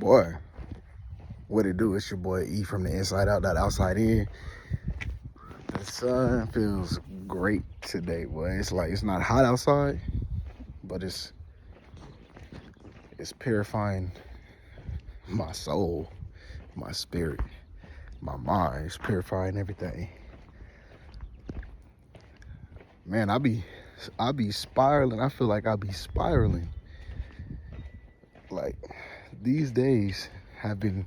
Boy, what it do? It's your boy E from the inside out, that outside in. The sun feels great today, boy. It's not hot outside, but it's purifying my soul, my spirit, my mind. It's purifying everything. Man, I be spiraling. I feel like I be spiraling. Like, these days have been,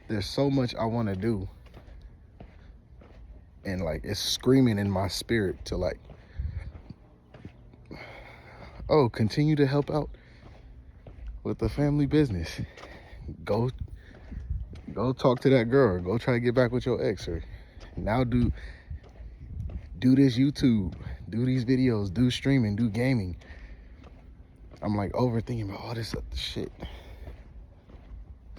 there's so much I want to do, and like it's screaming in my spirit to like, oh, continue to help out with the family business. Go talk to that girl. Go try to get back with your ex. Or now do this YouTube, do these videos, do streaming, do gaming. I'm like overthinking about all this other shit.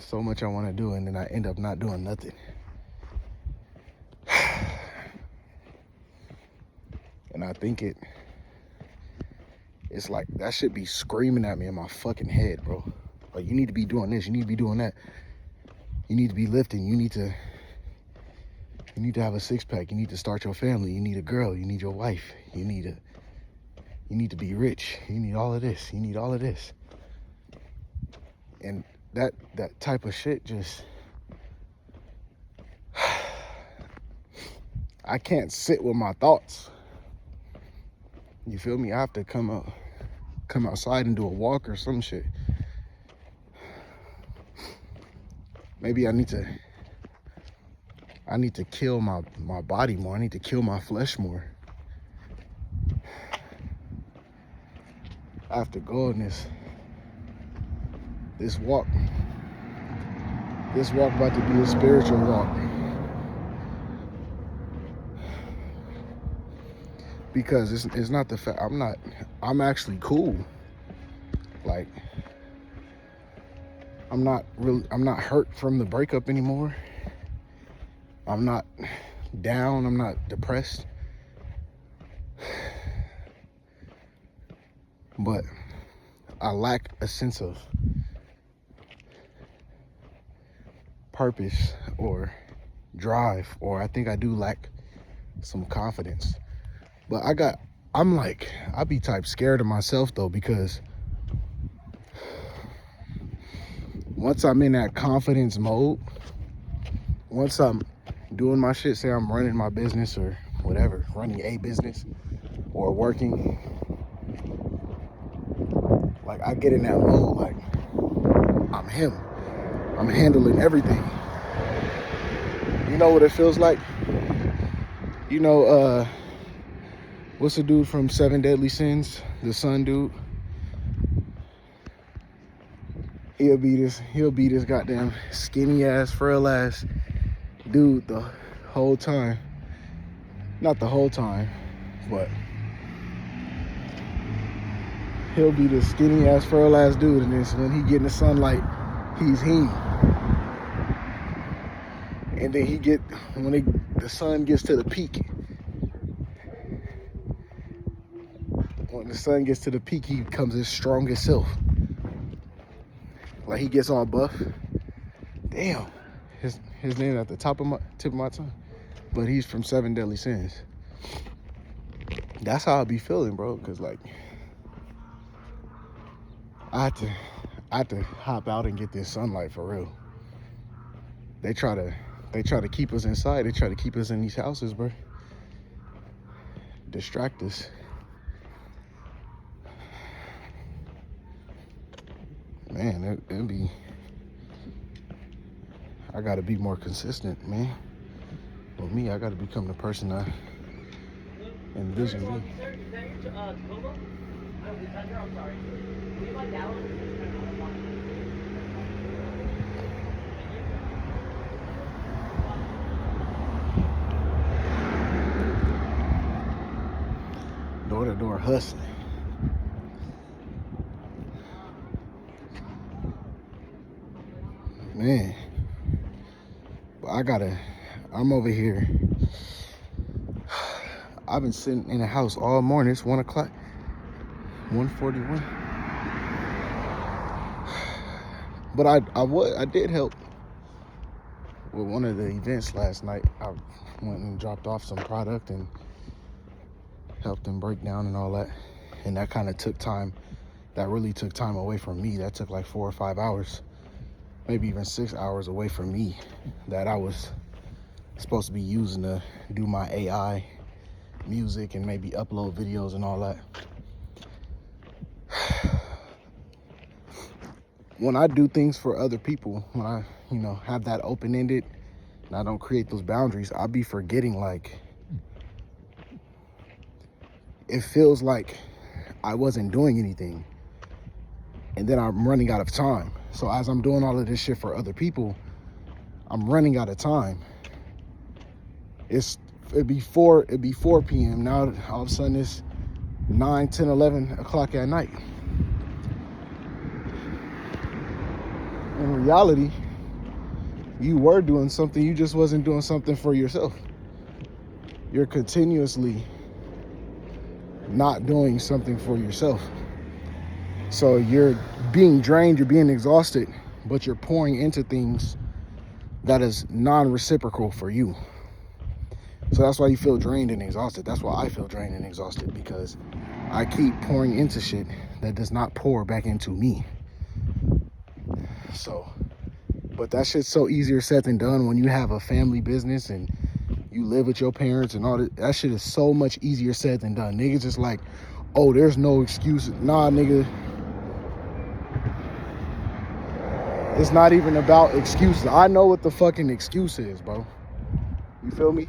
So much I want to do, and then I end up not doing nothing. And I think it's like that should be screaming at me in my fucking head, bro. Like, you need to be doing this, you need to be doing that. You need to be lifting, you need to have a six-pack, you need to start your family, you need a girl, you need your wife, you need to be rich, you need all of this, you need all of this. And that type of shit just, I can't sit with my thoughts. You feel me? I have to come outside and do a walk or some shit. Maybe I need to kill my body more. I need to kill my flesh more. I have to go on this walk. This walk about to be a spiritual walk. Because it's not the fact, I'm actually cool. Like, I'm not hurt from the breakup anymore. I'm not down, I'm not depressed. But I lack a sense of purpose or drive, or I think I do lack some confidence. But I be type scared of myself though, because once I'm in that confidence mode, once I'm doing my shit, say I'm running my business or whatever, running a business or working, like I get in that mode, like I'm him. I'm handling everything. You know what it feels like? You know, what's the dude from 7 Deadly Sins? The son dude. He'll be this goddamn skinny ass, frail ass dude the whole time. Not the whole time, but he'll be this skinny ass, frail ass dude, and then when he get in the sunlight, he's him. And then when the sun gets to the peak, when the sun gets to the peak, he becomes his strongest self. Like, he gets all buff. Damn, his name at the tip of my tongue. But he's from 7 Deadly Sins. That's how I be feeling, bro. Cause like, I had to hop out and get this sunlight for real. They try to keep us inside. They try to keep us in these houses, bro. Distract us. Man, it'd be, I gotta be more consistent, man. With me, I gotta become the person I envision me. Door to door hustling. Man, but I'm over here. I've been sitting in the house all morning. It's 1 o'clock, 1:41. But I did help with one of the events last night. I went and dropped off some product and helped them break down and all that. And that kind of took time. That really took time away from me. That took like 4 or 5 hours, maybe even 6 hours away from me that I was supposed to be using to do my AI music and maybe upload videos and all that. When I do things for other people, when I, have that open-ended and I don't create those boundaries, I'll be forgetting, like, it feels like I wasn't doing anything. And then I'm running out of time. So as I'm doing all of this shit for other people, I'm running out of time. It'd be 4 p.m. Now all of a sudden it's 9, 10, 11 o'clock at night. In reality, you were doing something, you just wasn't doing something for yourself. You're continuously not doing something for yourself. So you're being drained, you're being exhausted, but you're pouring into things that is non-reciprocal for you. So that's why you feel drained and exhausted. That's why I feel drained and exhausted, because I keep pouring into shit that does not pour back into me. So, but that shit's so easier said than done when you have a family business and you live with your parents and all that. That shit is so much easier said than done. Niggas just like, oh, there's no excuse. Nah, nigga. It's not even about excuses. I know what the fucking excuse is, bro. You feel me?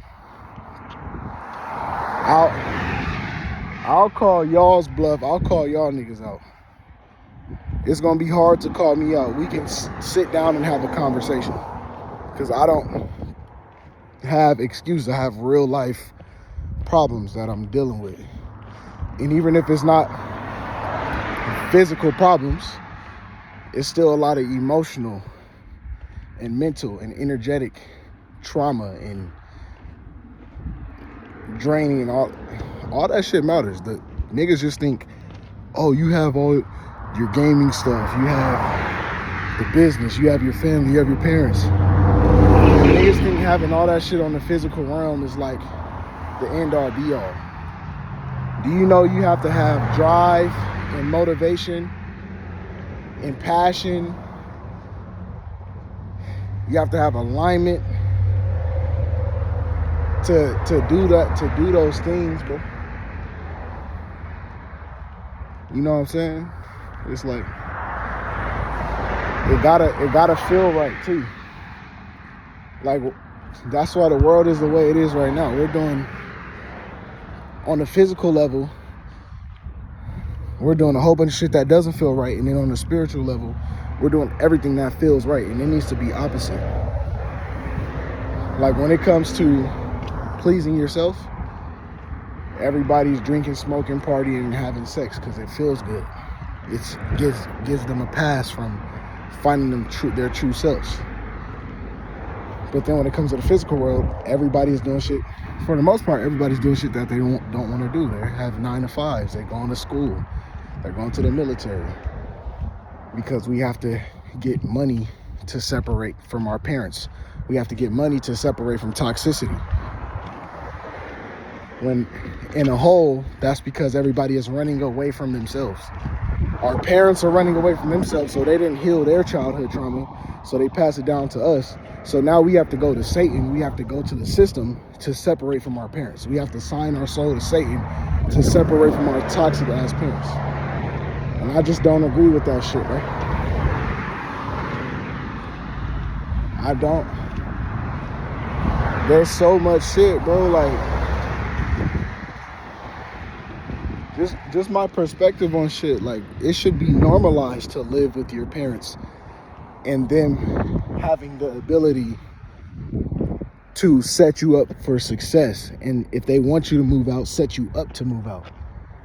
I'll call y'all's bluff. I'll call y'all niggas out. It's gonna be hard to call me out. We can sit down and have a conversation, because I don't have excuses. I have real life problems that I'm dealing with. And even if it's not physical problems, it's still a lot of emotional and mental and energetic trauma and draining, and all that shit matters. The niggas just think, oh, you have all your gaming stuff, you have the business, you have your family, you have your parents. Niggas think having all that shit on the physical realm is like the end all be all. Do you know you have to have drive and motivation and passion? You have to have alignment to do that, to do those things, bro. You know what I'm saying? It's like it gotta feel right too. Like, that's why the world is the way it is right now. We're doing, on the physical level, we're doing a whole bunch of shit that doesn't feel right, and then on the spiritual level, we're doing everything that feels right, and it needs to be opposite. Like, when it comes to pleasing yourself, everybody's drinking, smoking, partying, and having sex because it feels good. It gives them a pass from finding their true selves. But then when it comes to the physical world, everybody is doing shit. For the most part, everybody's doing shit that they don't want to do. They have 9 to 5s. They're going to school. They're going to the military. Because we have to get money to separate from our parents. We have to get money to separate from toxicity. When in a whole, that's because everybody is running away from themselves. Our parents are running away from themselves, so they didn't heal their childhood trauma, so they pass it down to us. So now we have to go to Satan. We have to go to the system to separate from our parents. We have to sign our soul to Satan to separate from our toxic ass parents. And I just don't agree with that shit, bro. I don't. There's so much shit, bro. Like, just my perspective on shit. Like, it should be normalized to live with your parents and them having the ability to set you up for success. And if they want you to move out, set you up to move out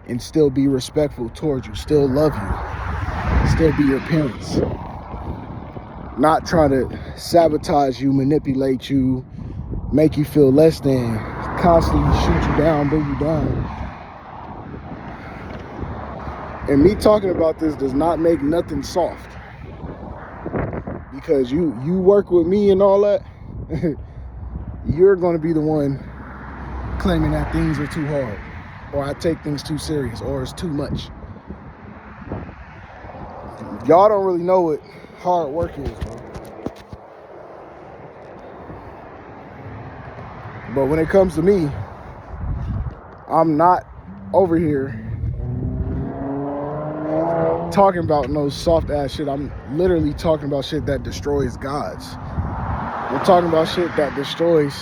and still be respectful towards you, still love you, still be your parents. Not trying to sabotage you, manipulate you, make you feel less than, constantly shoot you down, bring you down. And me talking about this does not make nothing soft. because you work with me and all that, you're going to be the one claiming that things are too hard, or I take things too serious, or it's too much. Y'all don't really know what hard work is, bro. But when it comes to me, I'm not over here talking about no soft ass shit. I'm literally talking about shit that destroys gods. I'm talking about shit that destroys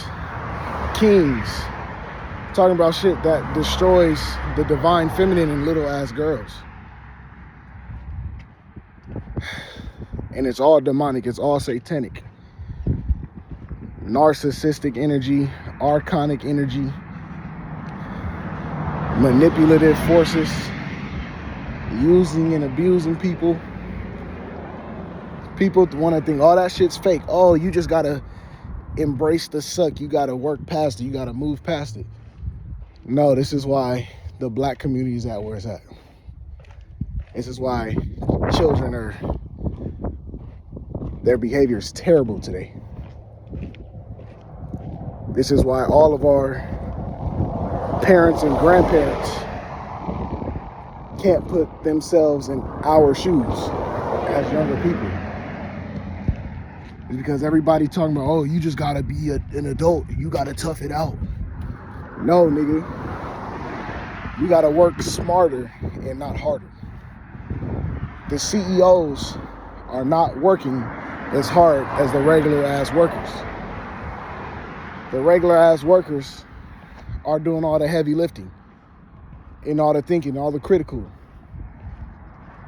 kings. I'm talking about shit that destroys the divine feminine in little ass girls. And it's all demonic, it's all satanic. Narcissistic energy, archonic energy, manipulative forces, using and abusing people. People want to think, oh, that shit's fake. Oh, you just gotta embrace the suck. You gotta work past it. You gotta move past it. No, this is why the black community is at where it's at. This is why children their behavior is terrible today. This is why all of our parents and grandparents can't put themselves in our shoes as younger people. It's because everybody talking about, oh, you just gotta be an adult. You gotta tough it out. No, nigga. You gotta work smarter and not harder. The CEOs are not working as hard as the regular ass workers. The regular ass workers are doing all the heavy lifting and all the thinking, all the critical.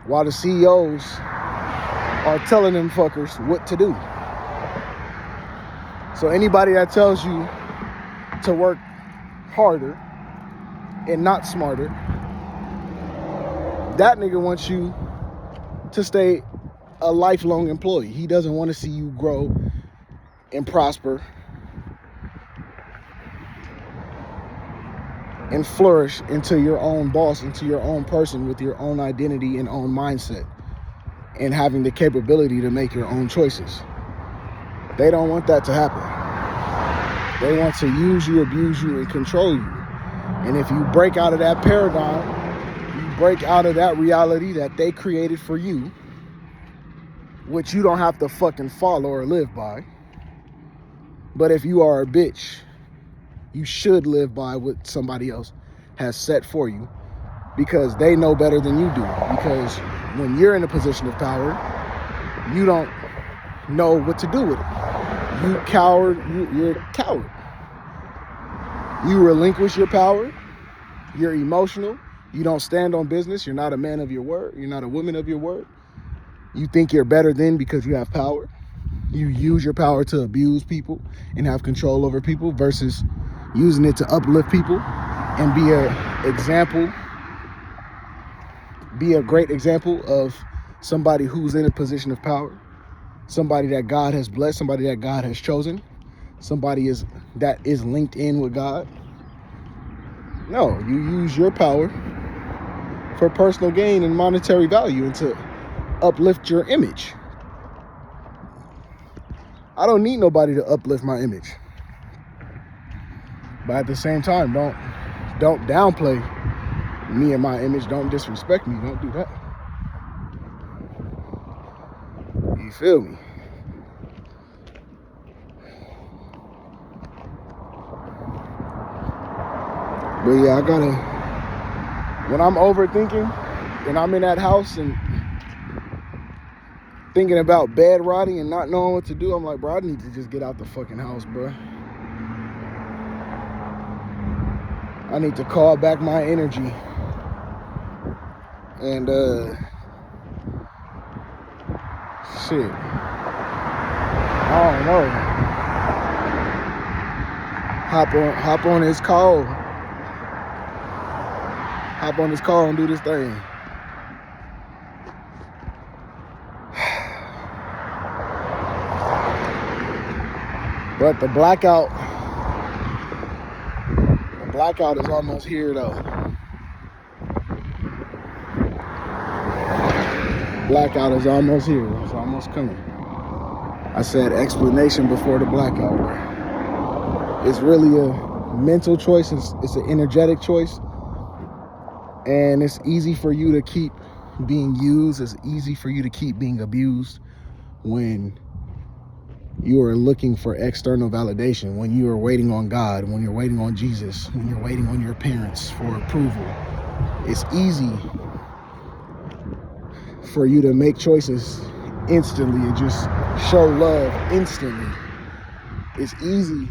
While the CEOs are telling them fuckers what to do. So anybody that tells you to work harder and not smarter, that nigga wants you to stay a lifelong employee. He doesn't want to see you grow and prosper and flourish into your own boss, into your own person with your own identity and own mindset and having the capability to make your own choices. They don't want that to happen. They want to use you, abuse you, and control you. And if you break out of that paradigm, you break out of that reality that they created for you, which you don't have to fucking follow or live by. But if you are a bitch, you should live by what somebody else has set for you because they know better than you do. Because when you're in a position of power, you don't know what to do with it. You're a coward. You relinquish your power. You're emotional. You don't stand on business. You're not a man of your word. You're not a woman of your word. You think you're better than because you have power. You use your power to abuse people and have control over people versus using it to uplift people and be a great example of somebody who's in a position of power, somebody that God has blessed, somebody that God has chosen, somebody that is linked in with God. No, you use your power for personal gain and monetary value and to uplift your image. I don't need nobody to uplift my image. But at the same time, don't downplay me and my image. Don't disrespect me. Don't do that. You feel me? But yeah, when I'm overthinking and I'm in that house and thinking about bed rotting and not knowing what to do, I'm like, bro, I need to just get out the fucking house, bro. I need to call back my energy and shit. I don't know. Hop on his call. Hop on his call and do this thing. But the blackout is almost here though. Blackout is almost here. It's almost coming. I said explanation before the blackout. It's really a mental choice. It's an energetic choice. And it's easy for you to keep being used. It's easy for you to keep being abused when you are looking for external validation, when you are waiting on God, when you're waiting on Jesus, when you're waiting on your parents for approval. It's easy for you to make choices instantly and just show love instantly. It's easy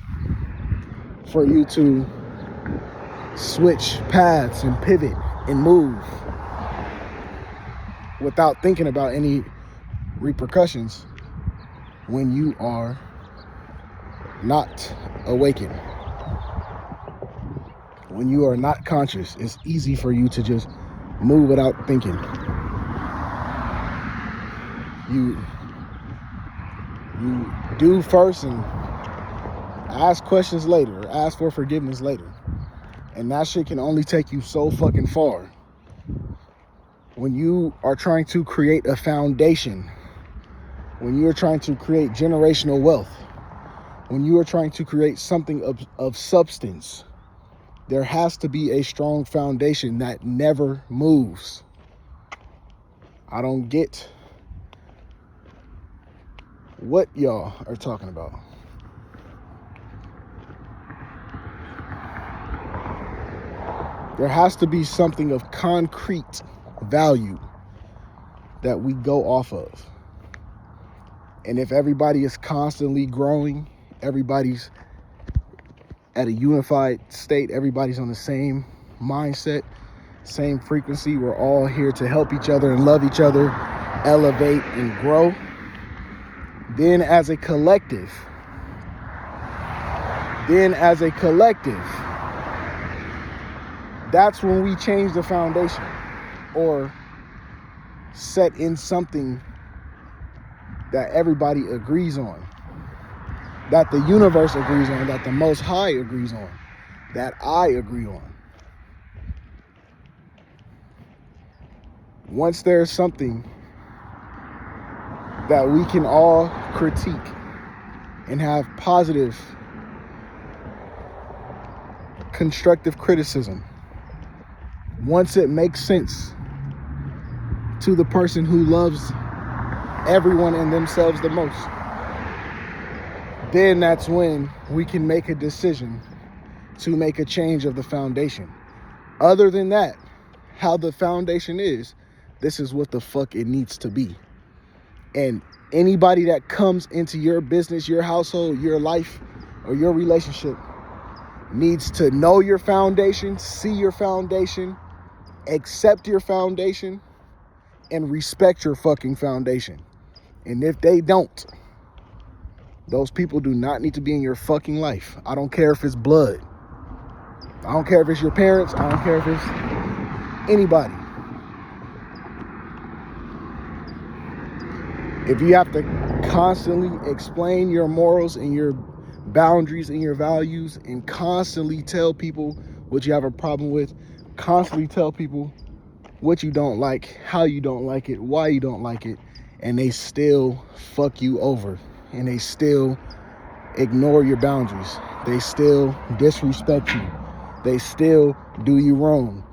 for you to switch paths and pivot and move without thinking about any repercussions when you are not awakened. When you are not conscious, it's easy for you to just move without thinking. You do first and ask questions later, or ask for forgiveness later. And that shit can only take you so fucking far. When you are trying to create a foundation, when you are trying to create generational wealth, when you are trying to create something of substance, there has to be a strong foundation that never moves. I don't get what y'all are talking about. There has to be something of concrete value that we go off of. And if everybody is constantly growing, everybody's at a unified state, everybody's on the same mindset, same frequency, we're all here to help each other and love each other, elevate and grow, then as a collective, that's when we change the foundation or set in something that everybody agrees on, that the universe agrees on, that the Most High agrees on, that I agree on. Once there's something that we can all critique and have positive, constructive criticism, once it makes sense to the person who loves everyone and themselves the most, then that's when we can make a decision to make a change of the foundation. Other than that, how the foundation is, this is what the fuck it needs to be. And anybody that comes into your business, your household, your life, or your relationship needs to know your foundation, see your foundation, accept your foundation, and respect your fucking foundation. And if they don't, those people do not need to be in your fucking life. I don't care if it's blood. I don't care if it's your parents. I don't care if it's anybody. If you have to constantly explain your morals and your boundaries and your values and constantly tell people what you have a problem with, constantly tell people what you don't like, how you don't like it, why you don't like it, and they still fuck you over, and they still ignore your boundaries, they still disrespect you, they still do you wrong,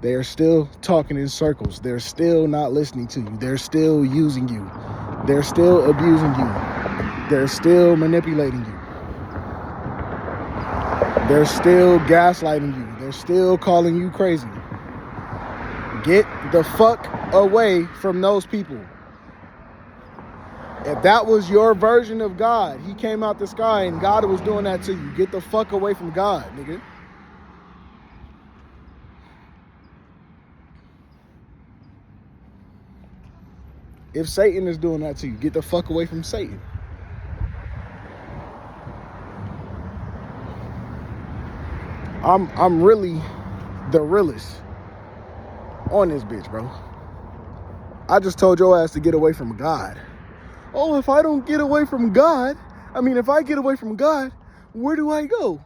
they are still talking in circles, they're still not listening to you, they're still using you, they're still abusing you, they're still manipulating you, they're still gaslighting you, they're still calling you crazy. Get the fuck away from those people. If that was your version of God, he came out the sky and God was doing that to you. Get the fuck away from God, nigga. If Satan is doing that to you, get the fuck away from Satan. I'm really the realest on this bitch, bro. I just told your ass to get away from God. Oh, if I don't get away from God, if I get away from God, where do I go?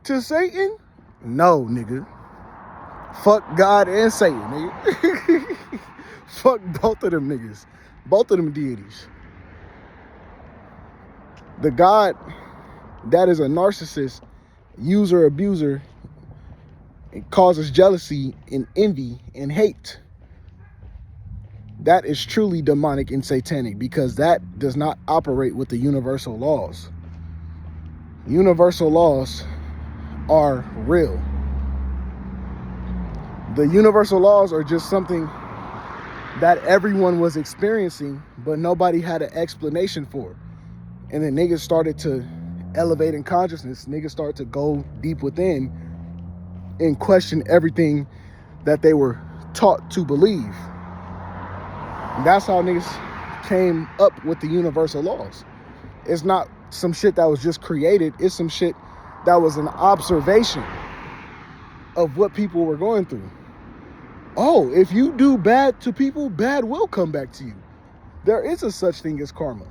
To Satan? No, nigga. Fuck God and Satan, nigga. Fuck both of them niggas. Both of them deities. The God that is a narcissist, user, abuser, and causes jealousy and envy and hate, that is truly demonic and satanic, because that does not operate with the universal laws. Universal laws are real. The universal laws are just something that everyone was experiencing, but nobody had an explanation for. And then niggas started to elevate in consciousness. Niggas started to go deep within and question everything that they were taught to believe. And that's how niggas came up with the universal laws. It's not some shit that was just created. It's some shit that was an observation of what people were going through. Oh, if you do bad to people, bad will come back to you. There is a such thing as karma.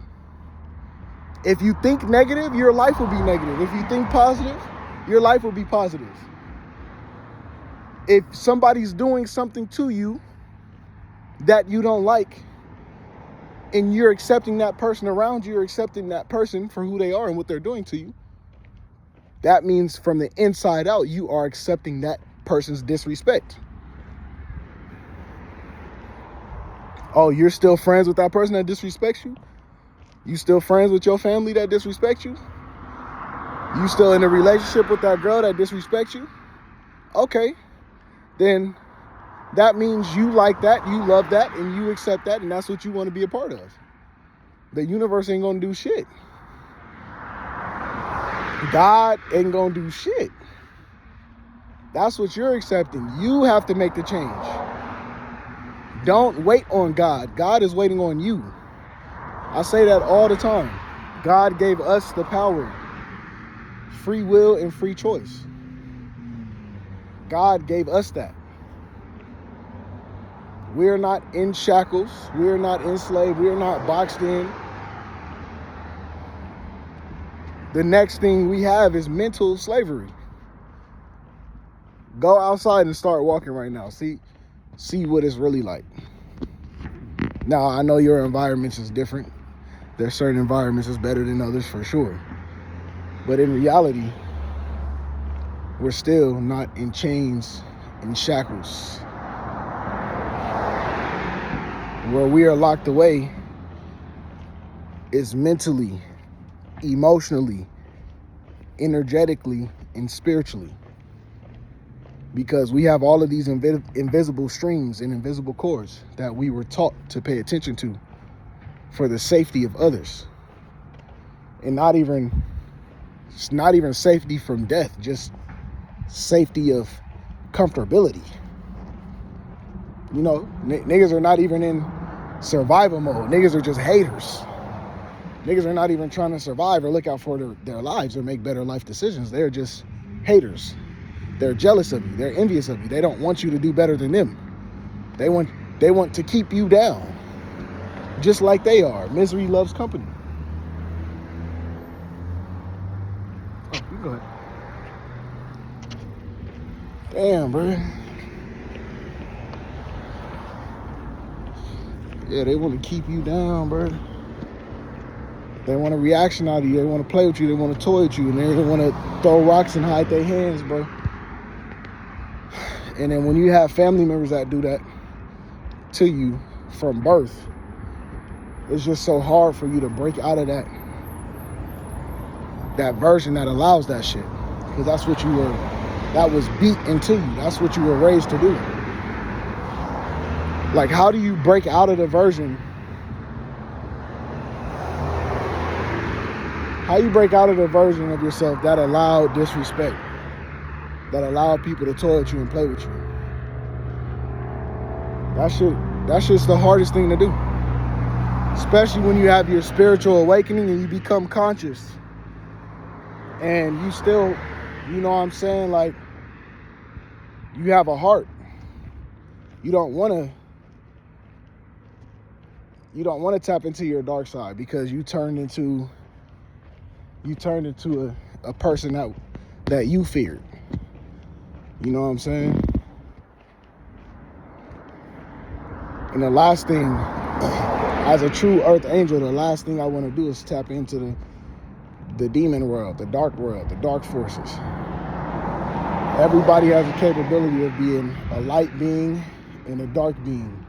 If you think negative, your life will be negative. If you think positive, your life will be positive. If somebody's doing something to you that you don't like, and you're accepting that person around you, you're accepting that person for who they are and what they're doing to you, that means from the inside out, you are accepting that person's disrespect. Oh, you're still friends with that person that disrespects you? You still friends with your family that disrespect you? You still in a relationship with that girl that disrespects you? Okay, then that means you like that, you love that, and you accept that, and that's what you want to be a part of. The universe ain't gonna do shit. God ain't gonna do shit. That's what you're accepting. You have to make the change. Don't wait on God. God is waiting on you. I say that all the time. God gave us the power, free will and free choice. God gave us that. We're not in shackles. We're not enslaved. We're not boxed in. The next thing we have is mental slavery. Go outside and start walking right now. See what it's really like. Now, I know your environments is different. There's certain environments that's better than others for sure. But in reality, we're still not in chains and shackles. Where we are locked away is mentally, emotionally, energetically, and spiritually. Because we have all of these invisible strings and invisible cords that we were taught to pay attention to for the safety of others. And it's not even safety from death, just safety of comfortability. You know, niggas are not even in survival mode. Niggas are just haters. Niggas are not even trying to survive or look out for their lives or make better life decisions. They're just haters. They're jealous of you. They're envious of you. They don't want you to do better than them. They want to keep you down, just like they are. Misery loves company. Oh, you go ahead. Damn, bro. Yeah, they want to keep you down, bro. They want a reaction out of you. They want to play with you. They want to toy with you. And they want to throw rocks and hide their hands, bro. And then when you have family members that do that to you from birth, it's just so hard for you to break out of that version that allows that shit. Because that's what that was beat into you. That's what you were raised to do. Like, how do you break out of the version? How you break out of the version of yourself that allowed disrespect, that allowed people to toy with you and play with you? That shit's the hardest thing to do. Especially when you have your spiritual awakening and you become conscious. And you still, you know what I'm saying, like, you have a heart. You don't want to tap into your dark side because you turned into a person that you feared. You know what I'm saying? And the last thing as a true earth angel, the last thing I want to do is tap into the demon world, the dark forces. Everybody has a capability of being a light being and a dark being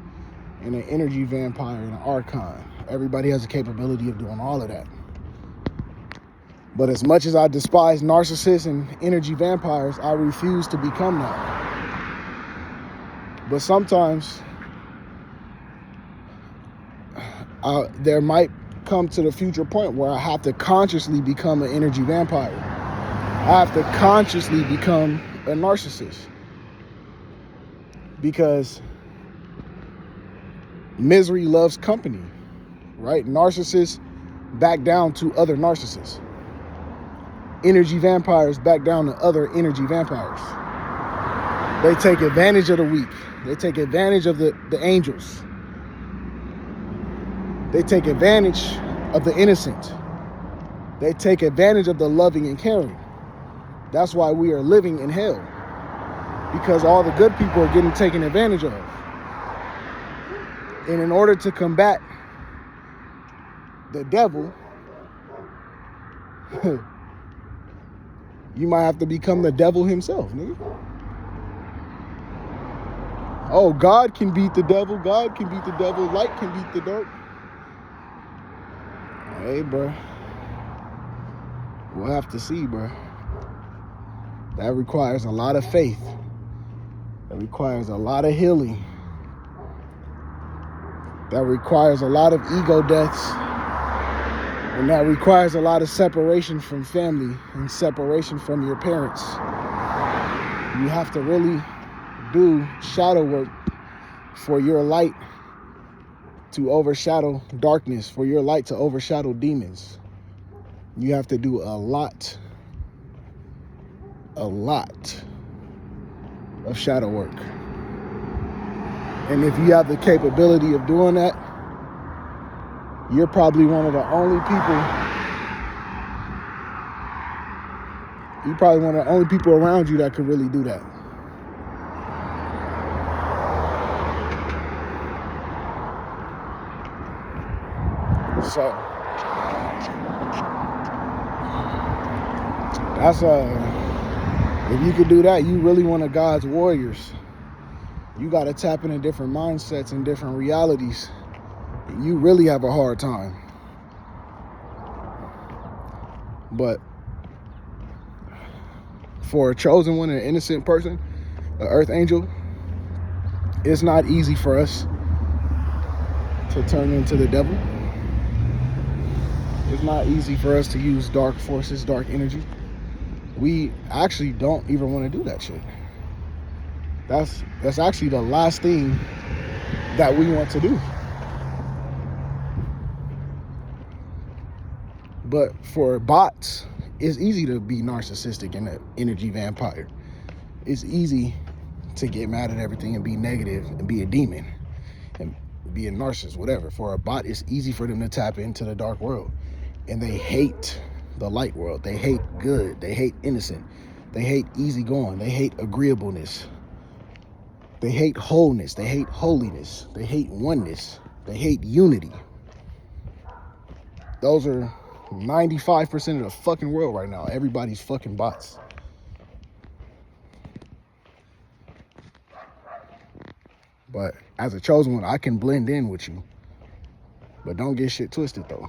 and an energy vampire and an archon. Everybody has a capability of doing all of that. But as much as I despise narcissists and energy vampires, I refuse to become that. But sometimes there might come to the future point where I have to consciously become an energy vampire. I have to consciously become a narcissist. Because misery loves company, right? Narcissists back down to other narcissists. Energy vampires back down to other energy vampires. They take advantage of the weak. They take advantage of the angels. They take advantage of the innocent. They take advantage of the loving and caring. That's why we are living in hell. Because all the good people are getting taken advantage of. And in order to combat the devil, you might have to become the devil himself, nigga. Oh, God can beat the devil. God can beat the devil. Light can beat the dark. Hey, bro. We'll have to see, bro. That requires a lot of faith. That requires a lot of healing. That requires a lot of ego deaths. And that requires a lot of separation from family and separation from your parents. You have to really do shadow work for your light to overshadow darkness, for your light to overshadow demons. You have to do a lot of shadow work. And if you have the capability of doing that, you're probably one of the only people around you that could really do that. So that's if you could do that, you really one of God's warriors. You got to tap into different mindsets and different realities. You really have a hard time. But for a chosen one, an innocent person, an earth angel, it's not easy for us to turn into the devil. It's not easy for us to use dark forces, dark energy. We actually don't even want to do that shit. That's actually the last thing that we want to do. But for bots, it's easy to be narcissistic and an energy vampire. It's easy to get mad at everything and be negative and be a demon and be a narcissist, whatever. For a bot, it's easy for them to tap into the dark world. And they hate the light world. They hate good. They hate innocent. They hate easygoing. They hate agreeableness. They hate wholeness. They hate holiness. They hate oneness. They hate unity. Those are 95% of the fucking world right now. Everybody's fucking bots. But as a chosen one, I can blend in with you. But don't get shit twisted though.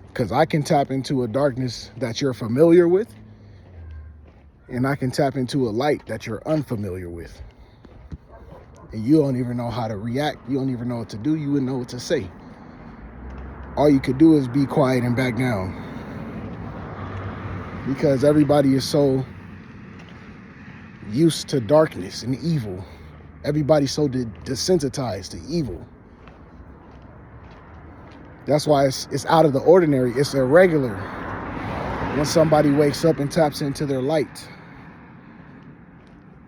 Because I can tap into a darkness that you're familiar with. And I can tap into a light that you're unfamiliar with. And you don't even know how to react. You don't even know what to do. You wouldn't know what to say. All you could do is be quiet and back down. Because everybody is so used to darkness and evil. Everybody's so desensitized to evil. That's why it's out of the ordinary. It's irregular when somebody wakes up and taps into their light.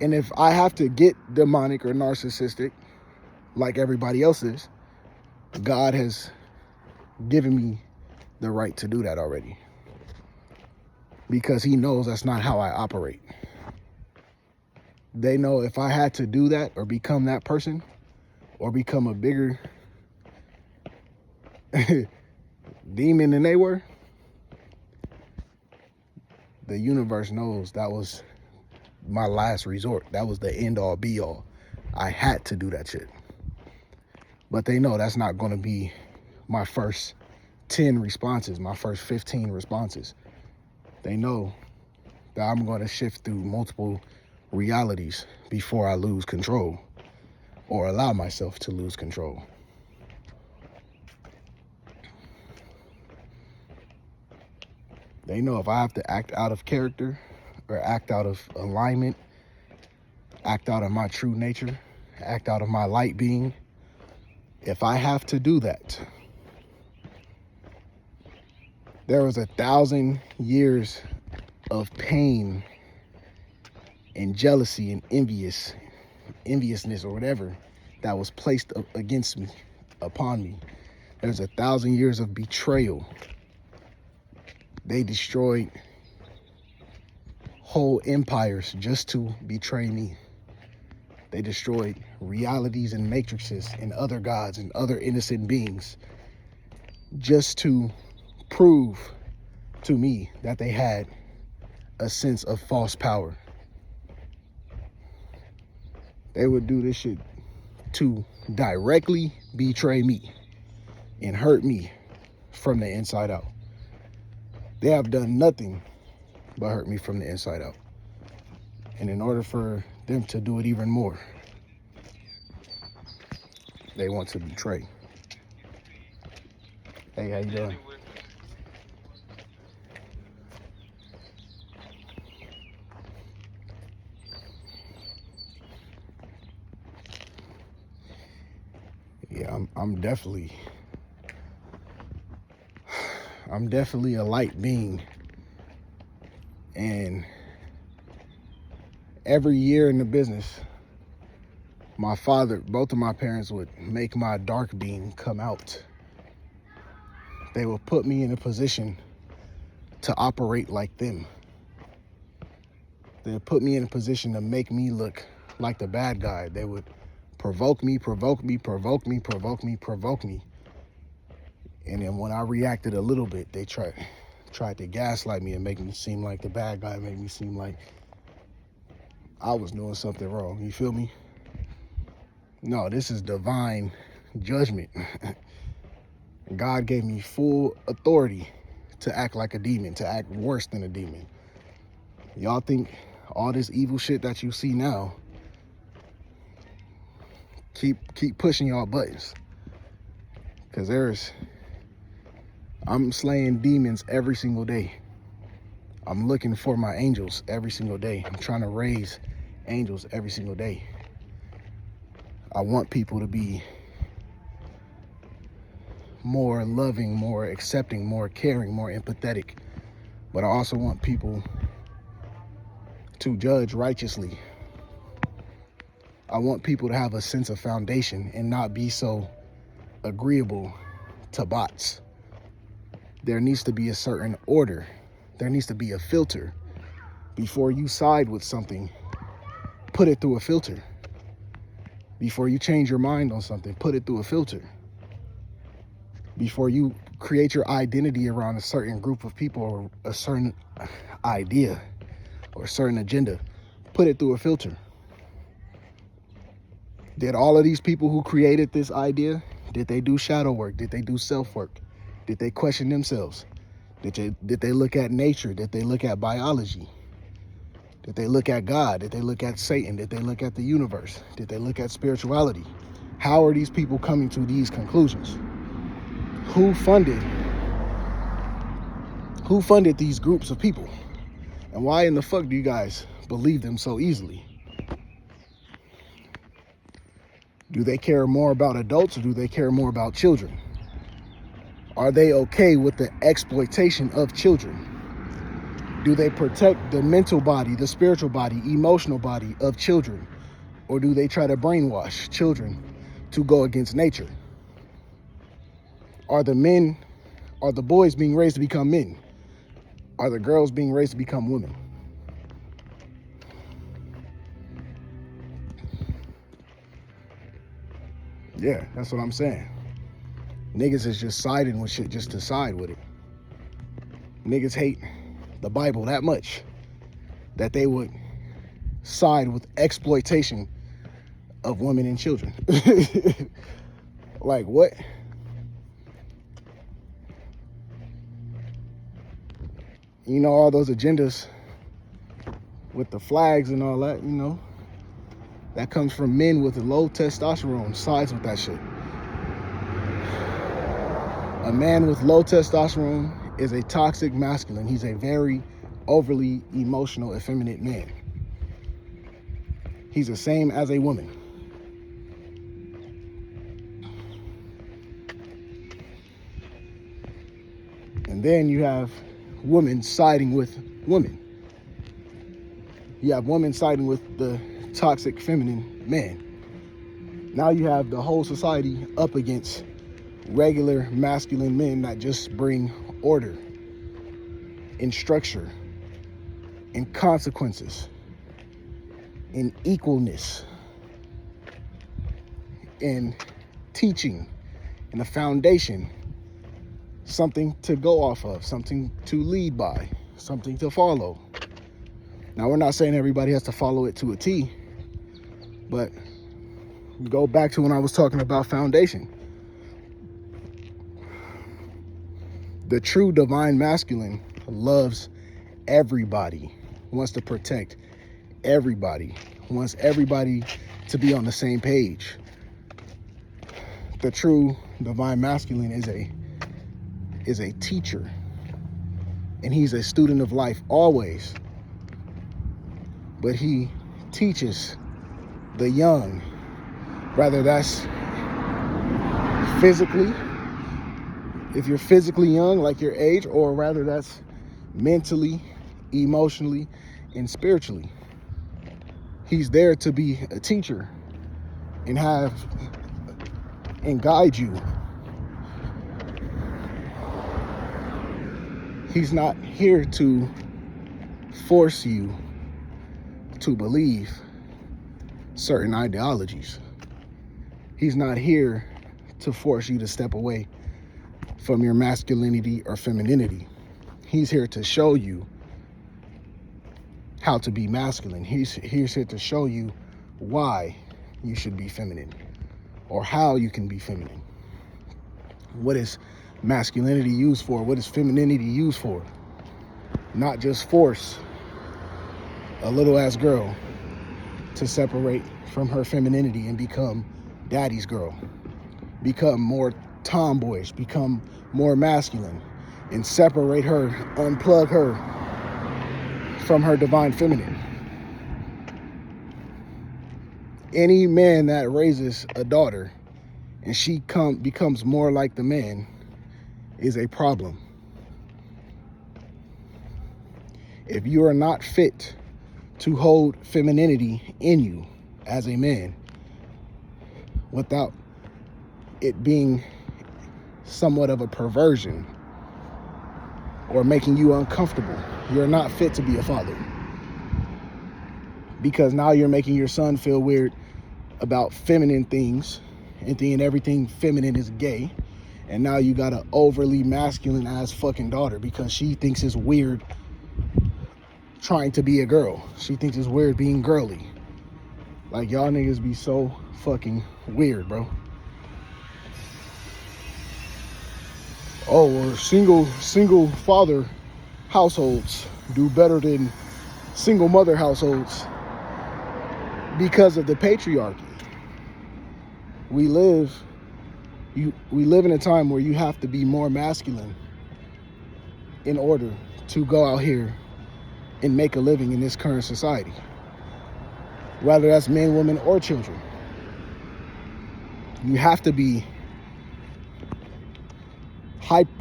And if I have to get demonic or narcissistic, like everybody else is, God has given me the right to do that already. Because he knows that's not how I operate. They know if I had to do that or become that person or become a bigger demon than they were, the universe knows that was my last resort. That was the end all be all. I had to do that shit. But they know that's not going to be my first 10 responses, my first 15 responses. They know that I'm going to shift through multiple realities before I lose control or allow myself to lose control. They know if I have to act out of character or act out of alignment, act out of my true nature, act out of my light being, if I have to do that, there was 1,000 years of pain and jealousy and enviousness or whatever that was placed against me, upon me. There's 1,000 years of betrayal. They destroyed whole empires just to betray me. They destroyed realities and matrices and other gods and other innocent beings just to prove to me that they had a sense of false power. They would do this shit to directly betray me and hurt me from the inside out. They have done nothing but hurt me from the inside out. And in order for them to do it even more, they want to betray. Hey, how you doing? Yeah, I'm definitely a light being. And every year in the business, both of my parents would make my dark being come out. They would put me in a position to operate like them. They would put me in a position to make me look like the bad guy. They would provoke me. And then when I reacted a little bit, they tried to gaslight me and make me seem like the bad guy, make me seem like I was doing something wrong. You feel me? No, this is divine judgment. God gave me full authority to act like a demon, to act worse than a demon. Y'all think all this evil shit that you see now, keep pushing y'all buttons. Because I'm slaying demons every single day. I'm looking for my angels every single day. I'm trying to raise angels every single day. I want people to be more loving, more accepting, more caring, more empathetic. But I also want people to judge righteously. I want people to have a sense of foundation and not be so agreeable to bots. There needs to be a certain order. There needs to be a filter. Before you side with something, put it through a filter. Before you change your mind on something, put it through a filter. Before you create your identity around a certain group of people or a certain idea or a certain agenda, put it through a filter. Did all of these people who created this idea, did they do shadow work? Did they do self-work? Did they question themselves? Did they look at nature? Did they look at biology? Did they look at God? Did they look at Satan? Did they look at the universe? Did they look at spirituality? How are these people coming to these conclusions? Who funded these groups of people? And why in the fuck do you guys believe them so easily? Do they care more about adults or do they care more about children? Are they okay with the exploitation of children? Do they protect the mental body, the spiritual body, emotional body of children? Or do they try to brainwash children to go against nature? Are the boys being raised to become men? Are the girls being raised to become women? Yeah, that's what I'm saying. Niggas is just siding with shit just to side with it. Niggas hate the Bible that much that they would side with exploitation of women and children. Like, what? You know, all those agendas with the flags and all that, you know, that comes from men with low testosterone, sides with that shit. A man with low testosterone is a toxic masculine. He's a very overly emotional, effeminate man. He's the same as a woman. And then you have women siding with women. You have women siding with the toxic feminine man. Now you have the whole society up against regular masculine men that just bring order and structure and consequences and equalness and teaching and a foundation, something to go off of, something to lead by, something to follow. Now, we're not saying everybody has to follow it to a T, but go back to when I was talking about foundation. The true divine masculine loves everybody, wants to protect everybody, wants everybody to be on the same page. The true divine masculine is a teacher, and he's a student of life always. But he teaches the young, whether that's physically, if you're physically young, like your age, or rather that's mentally, emotionally, and spiritually. He's there to be a teacher and guide you. He's not here to force you to believe certain ideologies. He's not here to force you to step away from your masculinity or femininity. He's here to show you how to be masculine. He's here to show you why you should be feminine or how you can be feminine. What is masculinity used for? What is femininity used for? Not just force a little ass girl to separate from her femininity and become daddy's girl, become more tomboyish, become more masculine, and separate her, unplug her from her divine feminine. Any man that raises a daughter and she becomes more like the man is a problem. If you are not fit to hold femininity in you as a man without it being somewhat of a perversion or making you uncomfortable, you're not fit to be a father. Because now you're making your son feel weird about feminine things and thinking everything feminine is gay. And now you got an overly masculine ass fucking daughter because she thinks it's weird trying to be a girl. She thinks it's weird being girly. Like, y'all niggas be so fucking weird, bro. Oh, or single father households do better than single mother households because of the patriarchy. We live in a time where you have to be more masculine in order to go out here and make a living in this current society, whether that's men, women, or children. You have to be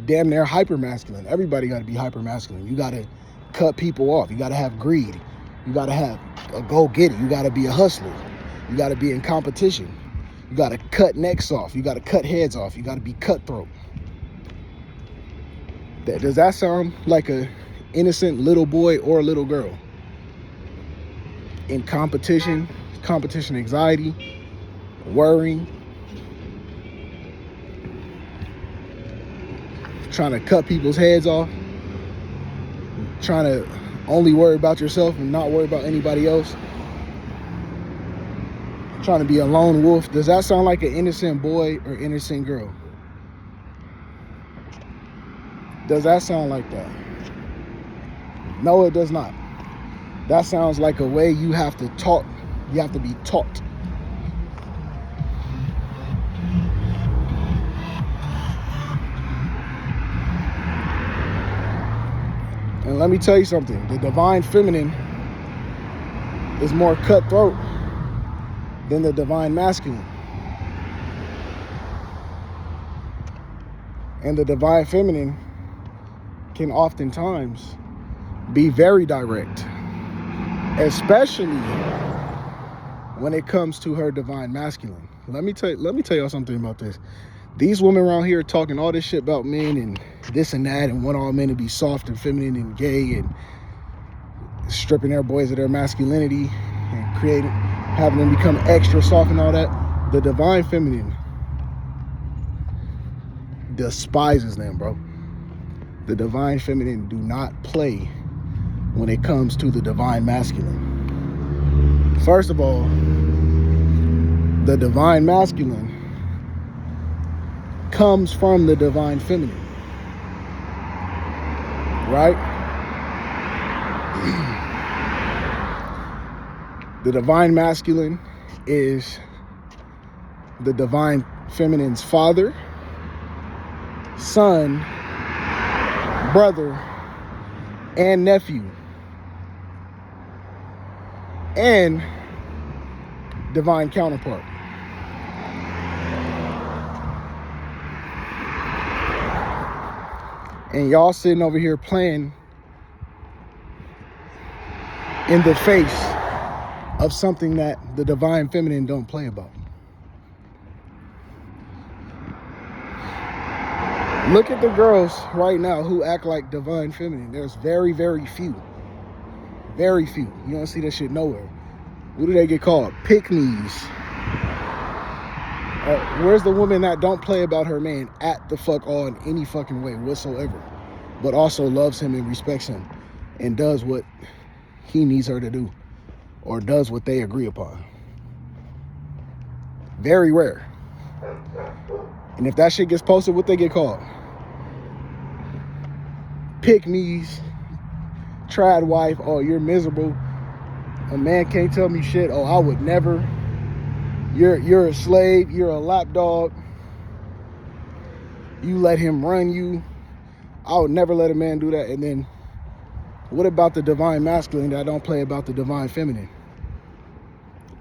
damn near hyper masculine. Everybody got to be hyper masculine. You got to cut people off. You got to have greed. You got to have a go get it. You got to be a hustler. You got to be in competition. You got to cut necks off. You got to cut heads off. You got to be cutthroat. Does that sound like a innocent little boy or little girl? In competition anxiety, worrying. trying to cut people's heads off, trying to only worry about yourself and not worry about anybody else, trying to be a lone wolf. Does that sound like an innocent boy or innocent girl? Does that sound like that? No, it does not. That sounds like a way you have to talk. You have to be taught. And let me tell you something. The divine feminine is more cutthroat than the divine masculine. And the divine feminine can oftentimes be very direct, especially when it comes to her divine masculine. Let me tell y'all something about this. These women around here talking all this shit about men and this and that, and want all men to be soft and feminine and gay, and stripping their boys of their masculinity and having them become extra soft and all that. The divine feminine despises them, bro. The divine feminine do not play when it comes to the divine masculine. First of all, the divine masculine comes from the divine feminine, right? The divine masculine is the divine feminine's father, son, brother, and nephew, and divine counterpart. And y'all sitting over here playing in the face of something that the divine feminine don't play about. Look at the girls right now who act like divine feminine. There's very, very few. Very few. You don't see that shit nowhere. What do they get called? Pick-me's. Where's the woman that don't play about her man at the fuck all in any fucking way whatsoever, but also loves him and respects him and does what he needs her to do, or does what they agree upon? Very rare. And if that shit gets posted, what they get called? Pick-me's, trad wife. Oh, you're miserable. A man can't tell me shit. Oh, I would never. You're a slave. You're a lapdog. You let him run you. I would never let a man do that. And then what about the divine masculine that don't play about the divine feminine?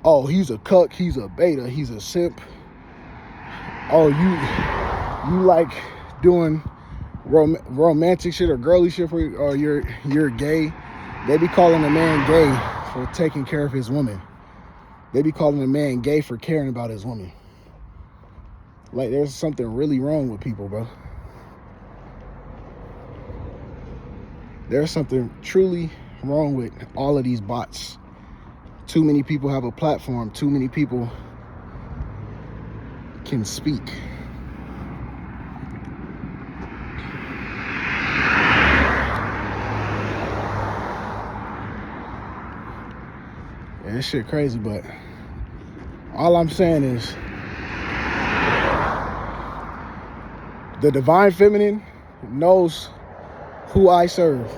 Oh, he's a cuck. He's a beta. He's a simp. Oh, you like doing romantic shit or girly shit or you're gay. They be calling a man gay for taking care of his woman. They be calling a man gay for caring about his woman. Like, there's something really wrong with people, bro. There's something truly wrong with all of these bots. Too many people have a platform. Too many people can speak. Yeah, this shit crazy, but all I'm saying is the divine feminine knows who I serve.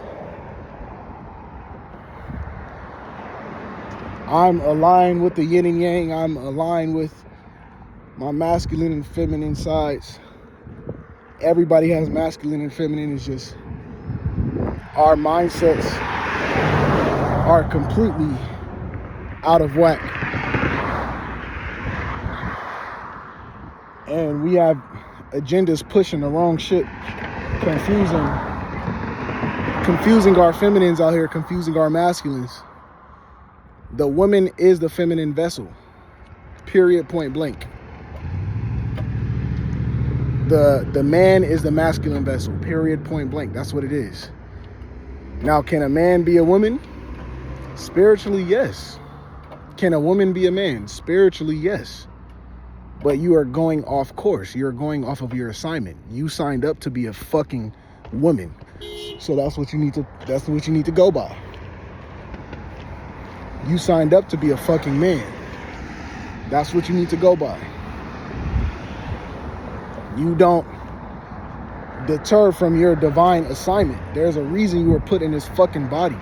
I'm aligned with the yin and yang. I'm aligned with my masculine and feminine sides. Everybody has masculine and feminine. It's just our mindsets are completely out of whack. And we have agendas pushing the wrong shit, confusing our feminines out here, confusing our masculines. The woman is the feminine vessel, period, point blank. The man is the masculine vessel, period, point blank. That's what it is. Now, can a man be a woman? Spiritually, yes. Can a woman be a man? Spiritually, yes. But you are going off course. You're going off of your assignment. You signed up to be a fucking woman. So that's what you need to go by. You signed up to be a fucking man. That's what you need to go by. You don't deter from your divine assignment. There's a reason you were put in this fucking body.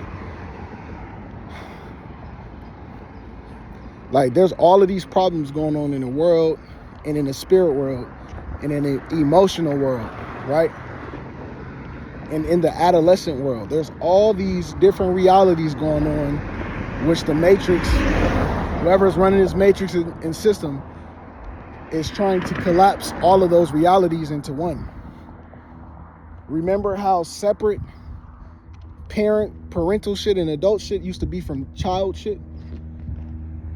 Like, there's all of these problems going on in the world and in the spirit world and in the emotional world, right? And in the adolescent world, there's all these different realities going on, which the matrix, whoever's running this matrix and system, is trying to collapse all of those realities into one. Remember how separate parental shit and adult shit used to be from child shit?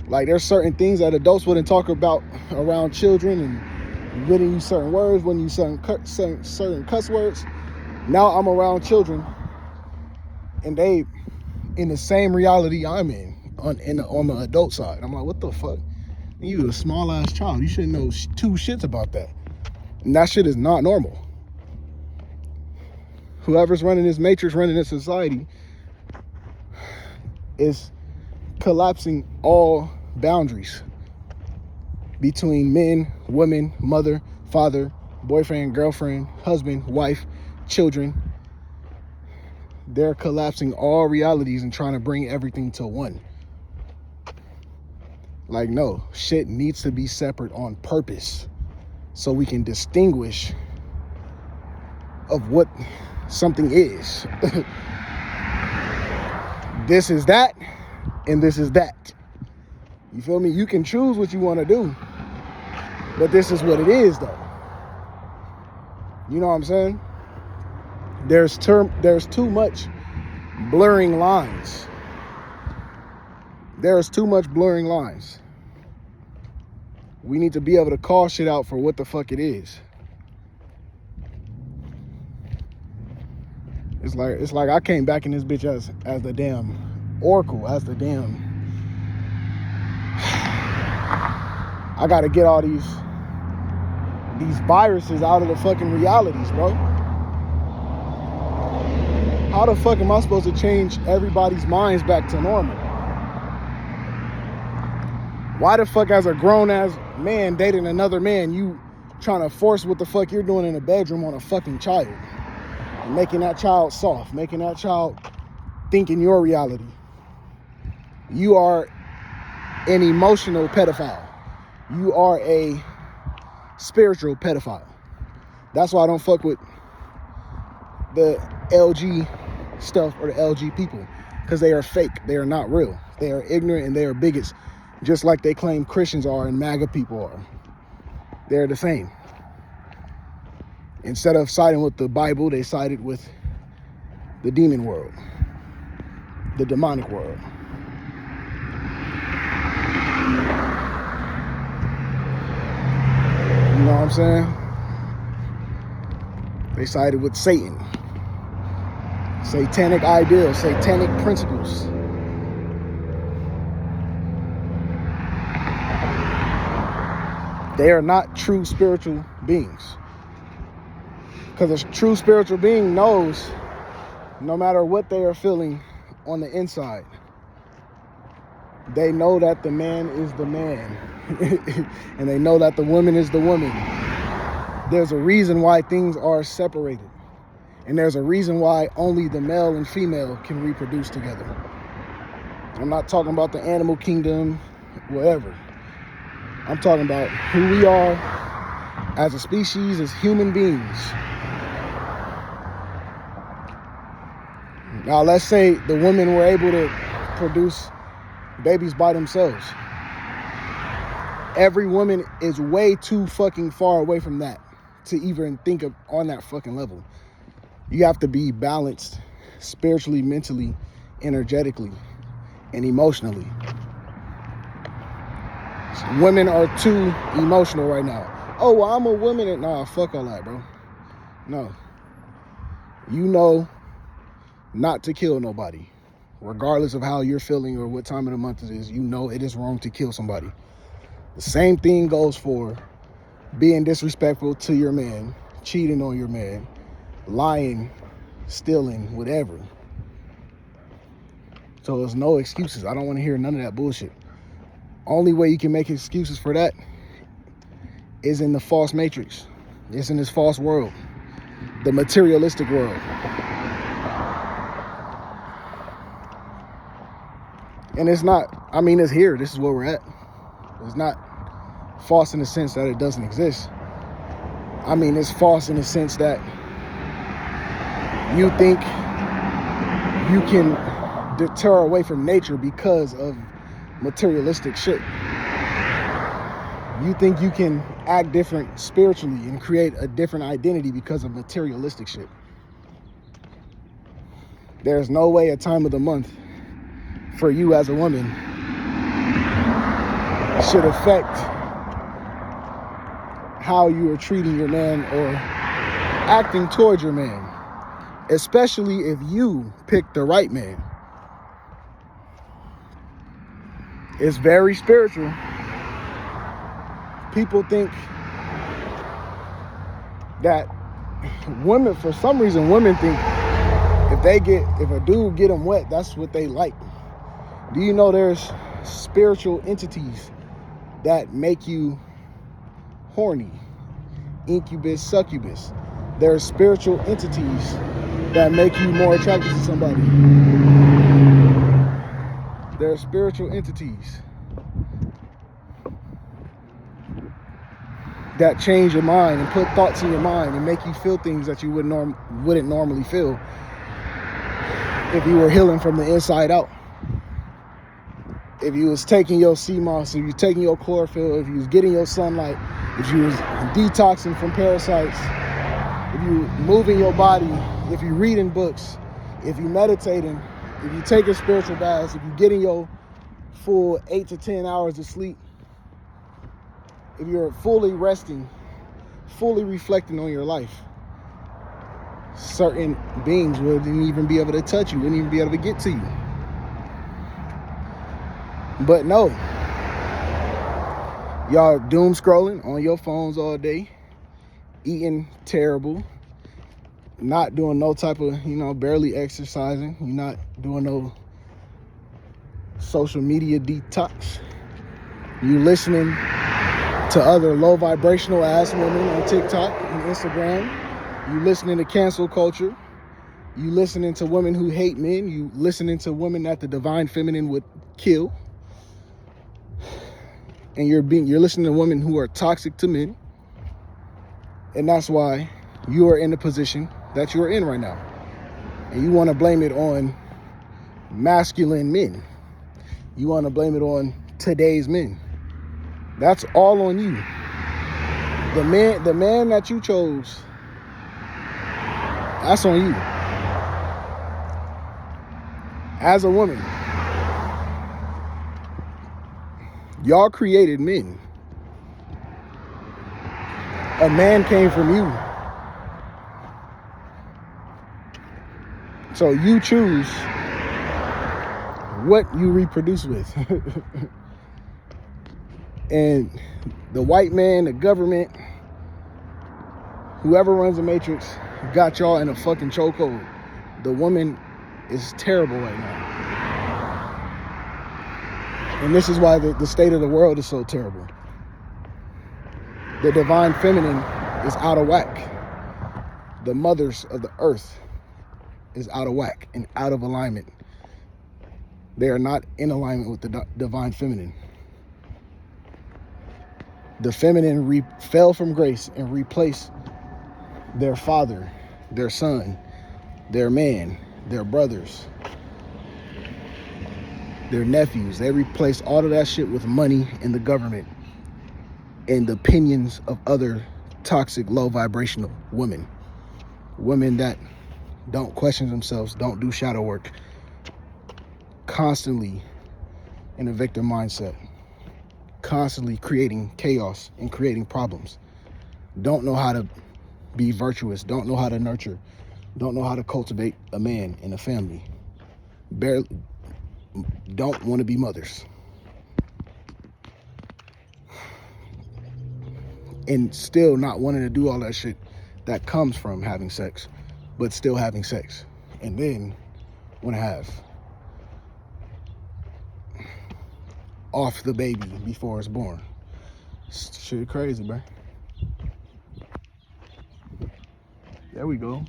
Like, there's certain things that adults wouldn't talk about around children, and wouldn't use certain words, wouldn't use certain cuss words. Now I'm around children, and they in the same reality I'm in on the adult side. I'm like, what the fuck? You a small ass child. You shouldn't know two shits about that. And that shit is not normal. Whoever's running this matrix, running this society, is collapsing all boundaries between men, women, mother, father, boyfriend, girlfriend, husband, wife, children. They're collapsing all realities and trying to bring everything to one. Like, no, shit needs to be separate on purpose so we can distinguish of what something is. This is that, and this is that. You feel me? You can choose what you want to do, but this is what it is, though. You know what I'm saying? There's too much blurring lines. There's too much blurring lines. We need to be able to call shit out for what the fuck it is. It's like I came back in this bitch as the damn oracle, as the damn. I gotta get all these viruses out of the fucking realities, bro. How the fuck am I supposed to change everybody's minds back to normal? Why the fuck, as a grown-ass man dating another man, you trying to force what the fuck you're doing in the bedroom on a fucking child? And making that child soft, making that child think in your reality. You are an emotional pedophile. You are a spiritual pedophile. That's why I don't fuck with the LG stuff or the LG people, because they are fake. They are not real. They are ignorant and they are bigots, just like they claim Christians are and MAGA people are. They're the same. Instead of siding with the Bible, they sided with the demon world, the demonic world. You know what I'm saying? They sided with Satan. Satanic ideals, satanic principles. They are not true spiritual beings. Because a true spiritual being knows, no matter what they are feeling on the inside, they know that the man is the man. And they know that the woman is the woman. There's a reason why things are separated. And there's a reason why only the male and female can reproduce together. I'm not talking about the animal kingdom, whatever. I'm talking about who we are as a species, as human beings. Now, let's say the women were able to produce babies by themselves. Every woman is way too fucking far away from that to even think of on that fucking level. You have to be balanced spiritually, mentally, energetically, and emotionally. Women are too emotional right now. Oh, well, I'm a woman. Nah, fuck all that, bro. No. You know not to kill nobody. Regardless of how you're feeling or what time of the month it is, you know it is wrong to kill somebody. The same thing goes for being disrespectful to your man, cheating on your man, lying, stealing, whatever. So there's no excuses. I don't want to hear none of that bullshit. Only way you can make excuses for that is in the false matrix. It's in this false world, the materialistic world. And it's not, I mean, it's here. This is where we're at. It's not false in the sense that it doesn't exist. I mean, it's false in the sense that you think you can deter away from nature because of materialistic shit. You think you can act different spiritually and create a different identity because of materialistic shit. There's no way a time of the month for you as a woman should affect how you are treating your man or acting towards your man, especially if you pick the right man. It's very spiritual. People think that women, for some reason, women think if a dude get them wet, that's what they like. Do you know there's spiritual entities that make you horny? Incubus, succubus. There's spiritual entities that make you more attracted to somebody. There are spiritual entities that change your mind and put thoughts in your mind and make you feel things that you wouldn't normally feel if you were healing from the inside out. If you was taking your sea moss, if you taking your chlorophyll, if you was getting your sunlight, if you was detoxing from parasites, if you moving your body, if you reading books, if you meditating, if you taking spiritual baths, if you getting your full 8 to 10 hours of sleep, if you're fully resting, fully reflecting on your life, certain beings wouldn't even be able to touch you, wouldn't even be able to get to you. But no, y'all doom scrolling on your phones all day, eating terrible, not doing no type of, barely exercising. You're not doing no social media detox. You listening to other low vibrational ass women on TikTok and Instagram. You listening to cancel culture. You listening to women who hate men. You listening to women that the divine feminine would kill. And you're listening to women who are toxic to men. And that's why you are in the position that you are in right now. And you want to blame it on masculine men. You want to blame it on today's men. That's all on you. The man that you chose, that's on you. As a woman, y'all created men. A man came from you. So you choose what you reproduce with. And the white man, the government, whoever runs the matrix, got y'all in a fucking chokehold. The woman is terrible right now. And this is why the state of the world is so terrible. The divine feminine is out of whack. The mothers of the earth is out of whack and out of alignment. They are not in alignment with the divine feminine. The feminine fell from grace and replaced their father, their son, their man, their brothers, their nephews. They replaced all of that shit with money and the government and the opinions of other toxic, low vibrational women. Women that don't question themselves, don't do shadow work, constantly in a victim mindset, constantly creating chaos and creating problems, don't know how to be virtuous, don't know how to nurture, don't know how to cultivate a man and a family, barely don't want to be mothers. and still not wanting to do all that shit that comes from having sex, but still having sex, and then want to have off the baby before it's born. Shit crazy, bro. There we go.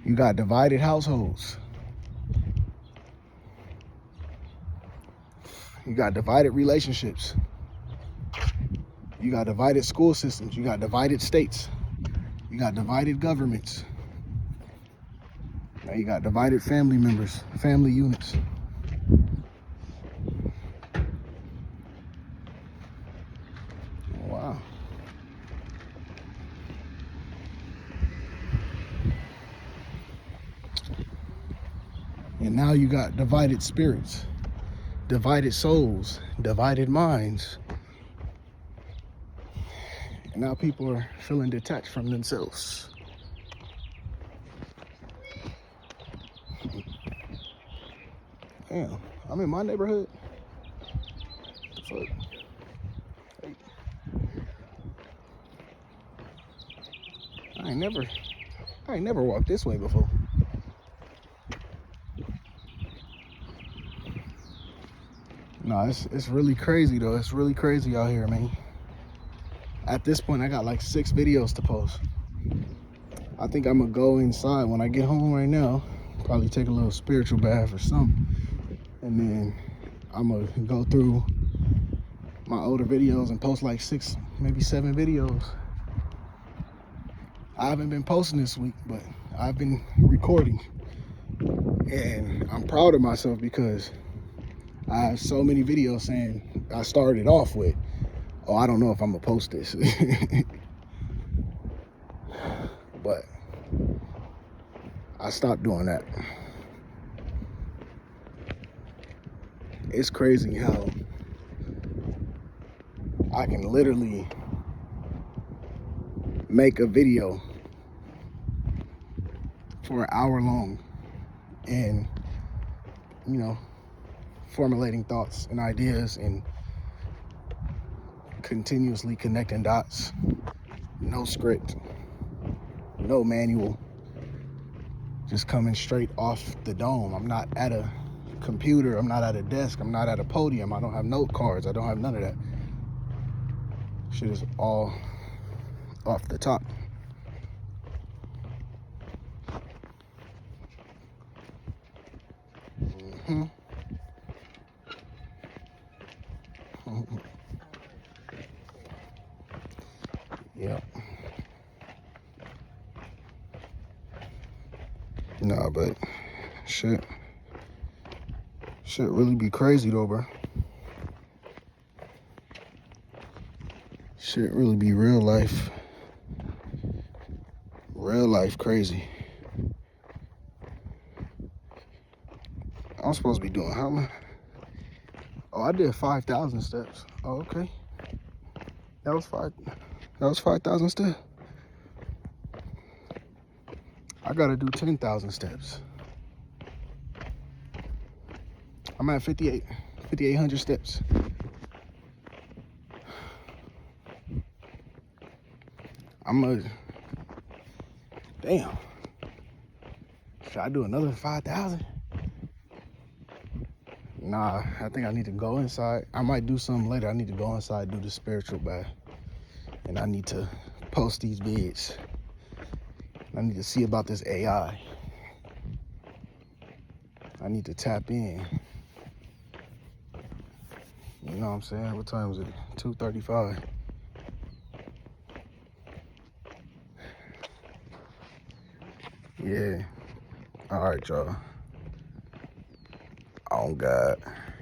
You got divided households. You got divided relationships. You got divided school systems. You got divided states. You got divided governments. Now you got divided family members, family units. Wow. And now you got divided spirits, divided souls, divided minds. And now people are feeling detached from themselves. Damn, I'm in my neighborhood. What the fuck? Hey. I ain't never walked this way before. No, it's really crazy though. It's really crazy out here, man. At this point, I got like 6 videos to post. I think I'm gonna go inside when I get home right now. Probably take a little spiritual bath or something. And then I'm gonna go through my older videos and post like 6, maybe 7 videos. I haven't been posting this week, but I've been recording. And I'm proud of myself because I have so many videos saying, I started off with, oh, I don't know if I'm gonna post this. But I stopped doing that. It's crazy how I can literally make a video for an hour long and, you know, formulating thoughts and ideas and continuously connecting dots. No script, no manual, just coming straight off the dome. I'm not at a computer, I'm not at a desk, I'm not at a podium, I don't have note cards, I don't have none of that. Shit is all off the top. Yeah. Nah, but shit really be crazy though, bro. Shit really be real life crazy. I'm supposed to be doing how much? Oh, I did 5,000 steps. Oh, okay. That was 5,000 steps. I gotta do 10,000 steps. I'm at 5,800 steps. Damn. Should I do another 5,000? Nah, I think I need to go inside. I might do something later. I need to go inside, do the spiritual bath. And I need to post these vids. I need to see about this AI. I need to tap in. You know what I'm saying? What time is it? 2:35. Yeah. All right, y'all. Oh, God.